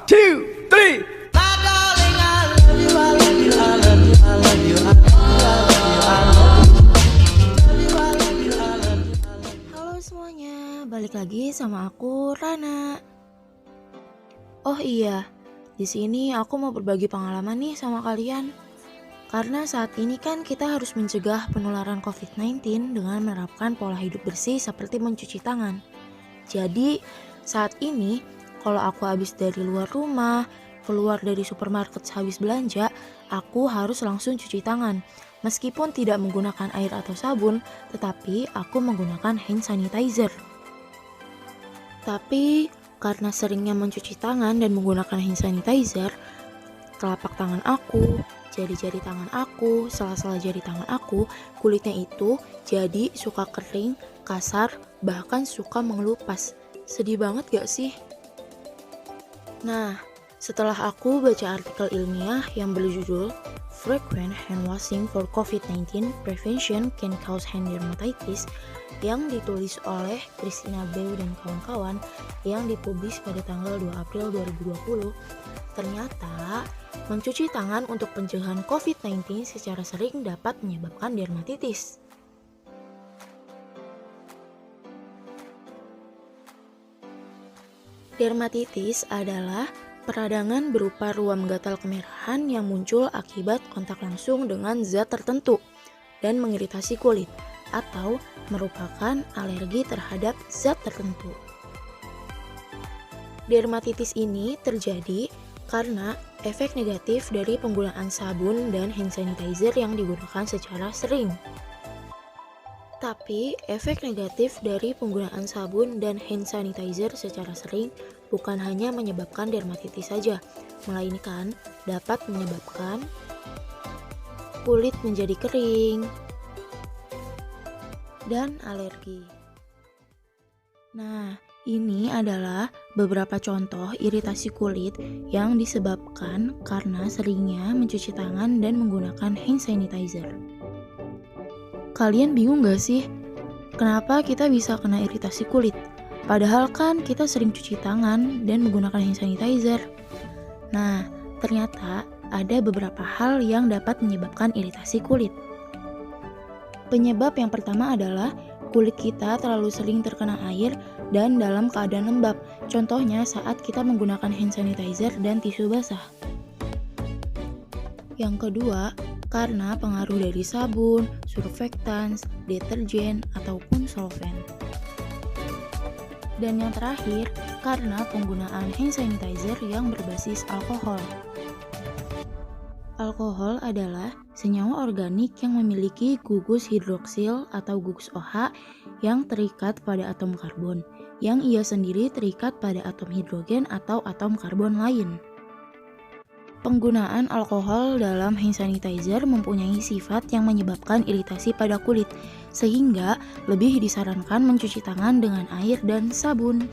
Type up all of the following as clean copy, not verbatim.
two, three. Halo semuanya, balik lagi sama aku Rana. Oh iya, di sini aku mau berbagi pengalaman nih sama kalian. Karena saat ini kan kita harus mencegah penularan COVID-19 dengan menerapkan pola hidup bersih seperti mencuci tangan. Jadi, saat ini kalau aku habis dari luar rumah, keluar dari supermarket habis belanja, aku harus langsung cuci tangan. Meskipun tidak menggunakan air atau sabun, tetapi aku menggunakan hand sanitizer. Tapi karena seringnya mencuci tangan dan menggunakan hand sanitizer, telapak tangan aku, jari-jari tangan aku, sela-sela jari tangan aku, kulitnya itu jadi suka kering, kasar, bahkan suka mengelupas. Sedih banget gak sih? Nah, setelah aku baca artikel ilmiah yang berjudul Frequent Hand Washing for COVID-19 Prevention Can Cause Hand Dermatitis yang ditulis oleh Christina Beu dan kawan-kawan yang dipublis pada tanggal 2 April 2020, ternyata mencuci tangan untuk pencegahan COVID-19 secara sering dapat menyebabkan dermatitis. Dermatitis adalah peradangan berupa ruam gatal kemerahan yang muncul akibat kontak langsung dengan zat tertentu dan mengiritasi kulit atau merupakan alergi terhadap zat tertentu. Dermatitis ini terjadi karena efek negatif dari penggunaan sabun dan hand sanitizer yang digunakan secara sering. Tapi, efek negatif dari penggunaan sabun dan hand sanitizer secara sering bukan hanya menyebabkan dermatitis saja, melainkan dapat menyebabkan kulit menjadi kering dan alergi. Nah, ini adalah beberapa contoh iritasi kulit yang disebabkan karena seringnya mencuci tangan dan menggunakan hand sanitizer. Kalian bingung gak sih? Kenapa kita bisa kena iritasi kulit? Padahal kan kita sering cuci tangan dan menggunakan hand sanitizer. Nah, ternyata ada beberapa hal yang dapat menyebabkan iritasi kulit. Penyebab yang pertama adalah kulit kita terlalu sering terkena air dan dalam keadaan lembab. Contohnya saat kita menggunakan hand sanitizer dan tisu basah. Yang kedua, karena pengaruh dari sabun, surfactants, deterjen, ataupun solvent. Dan yang terakhir, karena penggunaan hand sanitizer yang berbasis alkohol. Alkohol adalah senyawa organik yang memiliki gugus hidroksil atau gugus OH yang terikat pada atom karbon, yang ia sendiri terikat pada atom hidrogen atau atom karbon lain. Penggunaan alkohol dalam hand sanitizer mempunyai sifat yang menyebabkan iritasi pada kulit, sehingga lebih disarankan mencuci tangan dengan air dan sabun.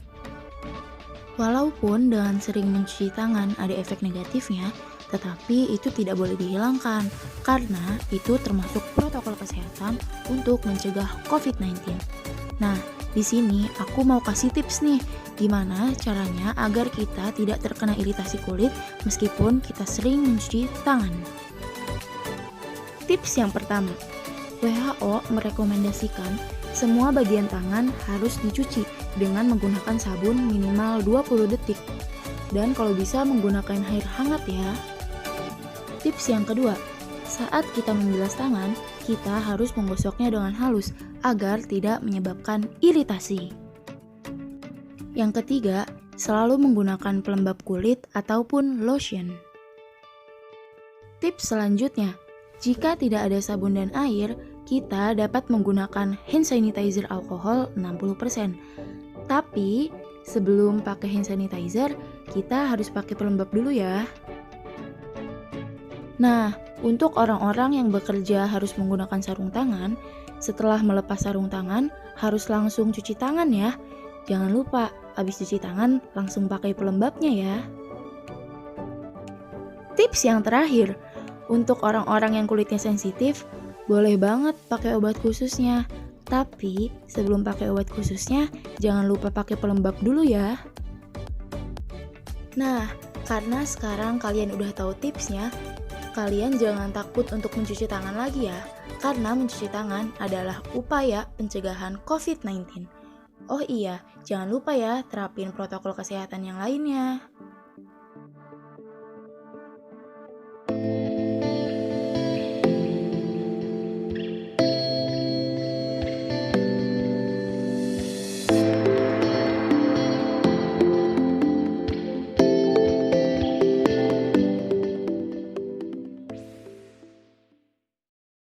Walaupun dengan sering mencuci tangan ada efek negatifnya, tetapi itu tidak boleh dihilangkan, karena itu termasuk protokol kesehatan untuk mencegah COVID-19. Nah, di sini aku mau kasih tips nih, gimana caranya agar kita tidak terkena iritasi kulit meskipun kita sering mencuci tangan. Tips yang pertama, WHO merekomendasikan semua bagian tangan harus dicuci dengan menggunakan sabun minimal 20 detik. Dan kalau bisa menggunakan air hangat ya. Tips yang kedua, saat kita membilas tangan, kita harus menggosoknya dengan halus agar tidak menyebabkan iritasi. Yang ketiga, selalu menggunakan pelembab kulit ataupun lotion. Tips selanjutnya, jika tidak ada sabun dan air, kita dapat menggunakan hand sanitizer alkohol 60%. Tapi, sebelum pakai hand sanitizer, kita harus pakai pelembab dulu ya. Nah, untuk orang-orang yang bekerja harus menggunakan sarung tangan, setelah melepas sarung tangan, harus langsung cuci tangan ya. Jangan lupa, habis cuci tangan langsung pakai pelembabnya ya. Tips yang terakhir, untuk orang-orang yang kulitnya sensitif, boleh banget pakai obat khususnya. Tapi sebelum pakai obat khususnya, jangan lupa pakai pelembab dulu ya. Nah, Karena sekarang kalian udah tahu tipsnya, kalian jangan takut untuk mencuci tangan lagi ya, karena mencuci tangan adalah upaya pencegahan COVID-19. Oh iya, jangan lupa ya terapin protokol kesehatan yang lainnya.